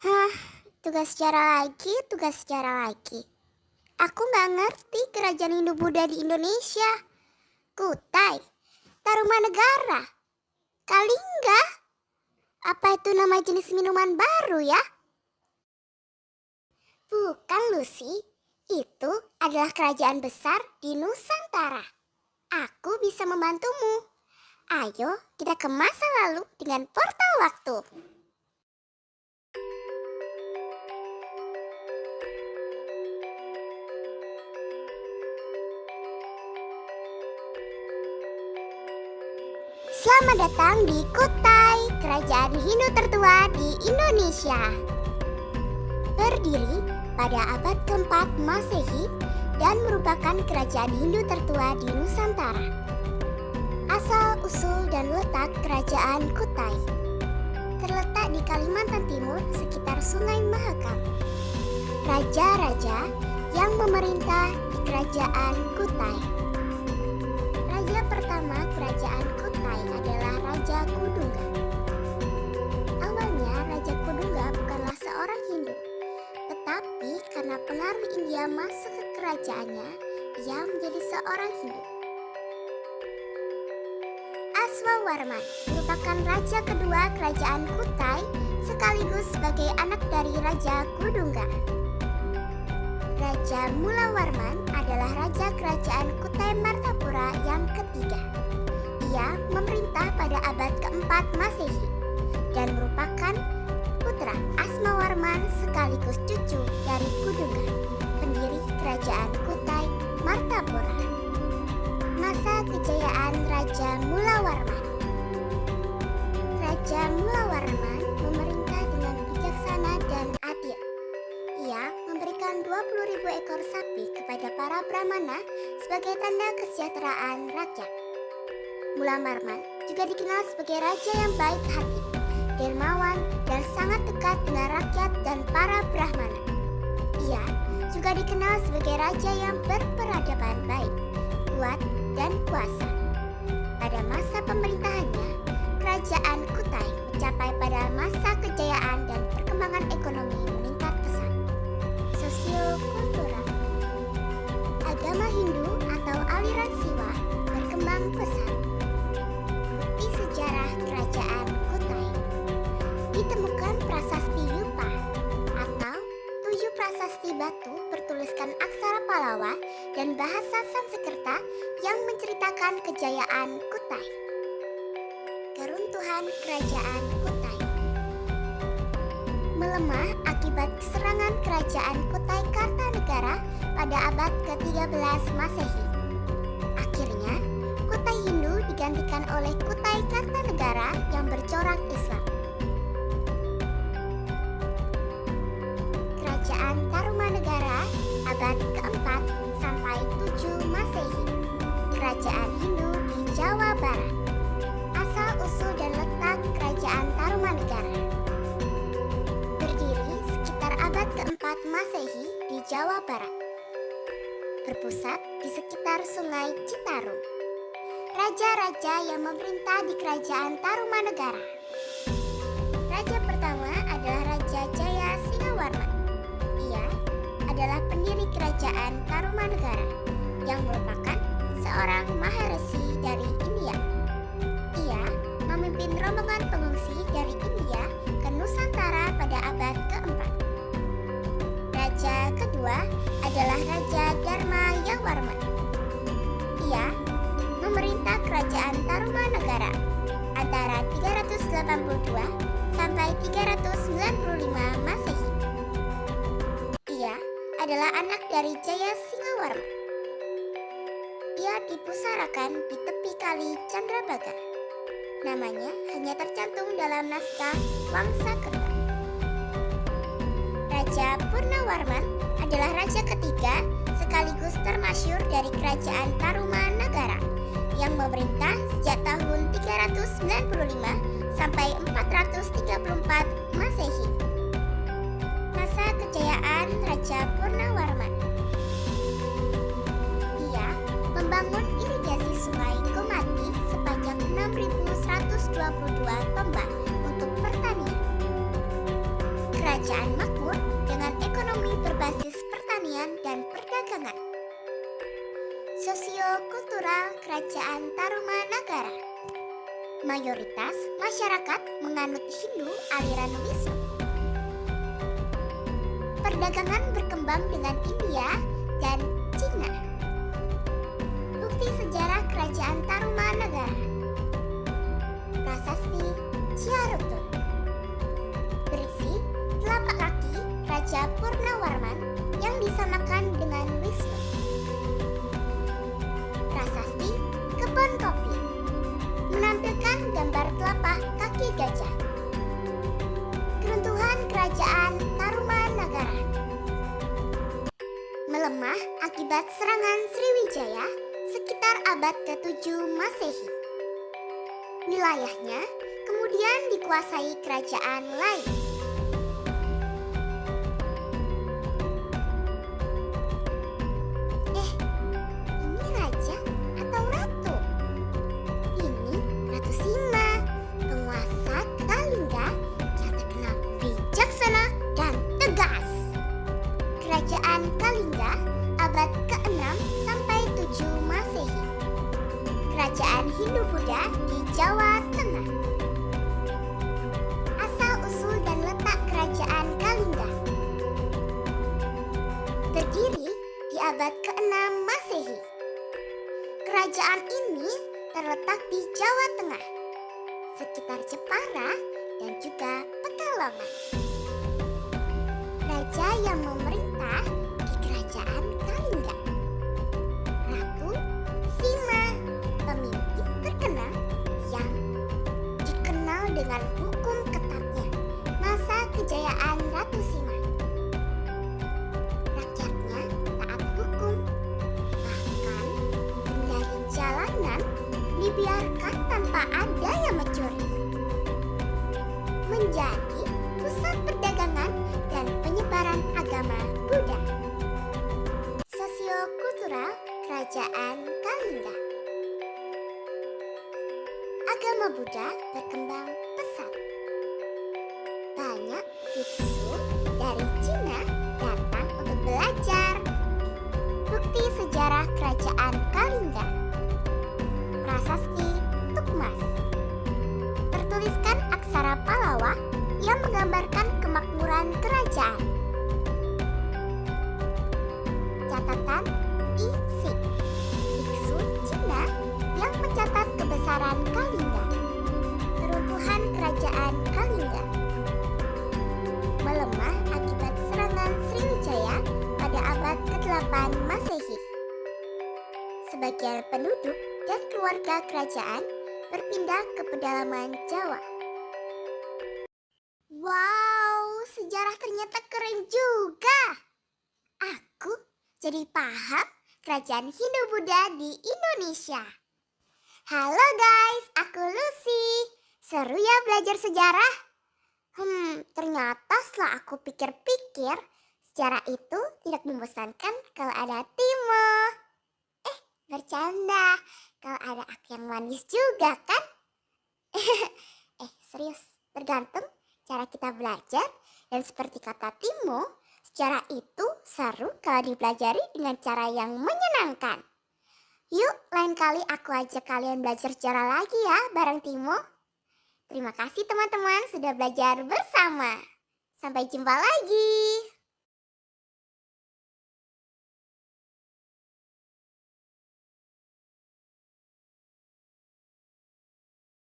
Hah, tugas sejarah lagi. Aku nggak ngerti kerajaan Hindu-Buddha di Indonesia. Kutai, Tarumanegara, Kalingga. Apa itu nama jenis minuman baru ya? Bukan, Lucy. Itu adalah kerajaan besar di Nusantara. Aku bisa membantumu. Ayo kita ke masa lalu dengan portal waktu. Selamat datang di Kutai, kerajaan Hindu tertua di Indonesia. Berdiri pada abad keempat Masehi dan merupakan kerajaan Hindu tertua di Nusantara. Asal usul dan letak kerajaan Kutai terletak di Kalimantan Timur sekitar Sungai Mahakam. Raja-raja yang memerintah di kerajaan Kutai. Raja pertama kerajaan Kutai adalah Raja Kudungga. Awalnya Raja Kudungga bukanlah seorang Hindu, tetapi karena pengaruh India masuk ke kerajaannya, ia menjadi seorang Hindu. Aswawarman merupakan raja kedua kerajaan Kutai sekaligus sebagai anak dari Raja Kudungga. Raja Mulawarman adalah raja kerajaan Kutai Martapura yang ketiga. Ia memerintah pada abad keempat Masehi dan merupakan putra Asmawarman sekaligus cucu dari Kudungga, pendiri kerajaan Kutai Martapura. Masa kejayaan Raja Mulawarman. Raja Mulawarman memerintah dengan bijaksana dan adil. Ia memberikan 20.000 ekor sapi kepada para Brahmana sebagai tanda kesejahteraan rakyat. Mulawarman juga dikenal sebagai raja yang baik hati, dermawan, dan sangat dekat dengan rakyat dan para Brahmana. Ia juga dikenal sebagai raja yang berperadaban baik, kuat, dan kuasa. Pada masa pemerintahannya, kerajaan Kutai mencapai pada masa kejayaan dan perkembangan ekonomi meningkat pesat. Sosiokultural. Agama Hindu atau aliran Siwa berkembang pesat. Bukti sejarah kerajaan Kutai. Ditemukan prasasti Yupa atau 7 prasasti batu bertuliskan aksara Palawa dan bahasa Sanskerta yang menceritakan kejayaan Kutai. Keruntuhan kerajaan Kutai. Melemah akibat serangan kerajaan Kutai Kartanegara pada abad ke-13 Masehi. Akhirnya, Kutai Hindu digantikan oleh Kutai Kartanegara yang bercorak Islam. Kerajaan Tarumanegara abad ke-4 sampai 7 Masehi. Kerajaan Hindu di Jawa Barat. Asal-usul dan letak kerajaan Tarumanegara. Berdiri sekitar abad ke-4 Masehi di Jawa Barat. Berpusat di sekitar Sungai Citarum. Raja-raja yang memerintah di kerajaan Tarumanegara. Raja pertama adalah Raja Jaya Singawarman. Ia adalah pendiri kerajaan Tarumanegara yang merupakan seorang Maharesi dari India. Ia memimpin rombongan pengungsi dari India ke Nusantara pada abad keempat. Raja kedua adalah Raja Dharma Yawarman. Ia memerintah kerajaan Tarumanegara antara 382 sampai 395 Masehi. Ia adalah anak dari Jaya Singawarman. Ia dipusarakan di tepi kali Chandrabaga. Namanya hanya tercantum dalam naskah Wangsakerta. Raja Purnawarman adalah raja ketiga sekaligus termasyur dari kerajaan Tarumanegara yang memerintah sejak tahun 395 sampai 434 Masehi. Masa kejayaan Raja Purnawarman. Ia membangun irigasi sungai Gomati sepanjang 6.122 tombak untuk pertanian. Kerajaan kerajaan makmur dengan ekonomi berbasis pertanian dan perdagangan. Sosiokultural Kerajaan Tarumanagara. Mayoritas masyarakat menganut Hindu aliran Wisnu. Perdagangan berkembang dengan India dan Cina. Bukti sejarah Kerajaan Tarumanagara. Prasasti Ciarutun. Berisi telapak kaki Raja Purnawarman yang disamakan dengan Wisnu. Prasasti Kebon Kopi. Menampilkan gambar telapak kaki gajah. Keruntuhan Kerajaan Tarumanagara. Melemah akibat serangan Sriwijaya sekitar abad ke-7 Masehi. Wilayahnya kemudian dikuasai kerajaan lain. Ini raja atau ratu? Ini Ratu Sima, penguasa Kalingga yang terkenal bijaksana dan tegas. Kerajaan Kalingga abad ke-6 sampai 7 Masehi. Kerajaan Hindu-Buddha di Jawa Tengah. Asal-usul dan letak Kerajaan Kalingga. Berdiri di abad ke-6 Masehi. Kerajaan ini terletak di Jawa Tengah, sekitar Jepara dan juga Pekalongan. Raja yang memerintah di Kerajaan Kalingga. Ratu Sima, pemimpin terkenal yang dikenal dengan hukum ketatnya masa kejayaan Ratu Sima. Rakyatnya taat hukum, bahkan dari jalanan dibiarkan tanpa ada yang mencuri. Menjadi pusat perdagangan dan penyebaran agama Buddha. Sosiokultural Kerajaan Kalingga. Agama Buddha berkembang pesat. Banyak biksu dari Cina datang untuk belajar. Bukti sejarah Kerajaan Kalingga. Prasasti Tukmas. Tertuliskan aksara Pallawa yang menggambarkan kemakmuran kerajaan. Catatan Isik, biksu Cina yang mencatat kebesaran Kalingga. Keruntuhan Kerajaan Kalingga. Melemah akibat serangan Sriwijaya pada abad ke-8 Masehi. Sebagian penduduk dan keluarga kerajaan berpindah ke pedalaman Jawa. Wow, sejarah ternyata keren juga. Aku jadi paham kerajaan Hindu-Buddha di Indonesia. Halo guys, aku Lucy. Seru ya belajar sejarah? Ternyata setelah aku pikir-pikir, sejarah itu tidak membosankan kalau ada Timo. Bercanda, kalau ada aku yang manis juga kan? Serius, tergantung cara kita belajar. Dan seperti kata Timo, sejarah itu seru kalau dipelajari dengan cara yang menyenangkan. Yuk, lain kali aku ajak kalian belajar sejarah lagi ya bareng Timo. Terima kasih teman-teman sudah belajar bersama. Sampai jumpa lagi.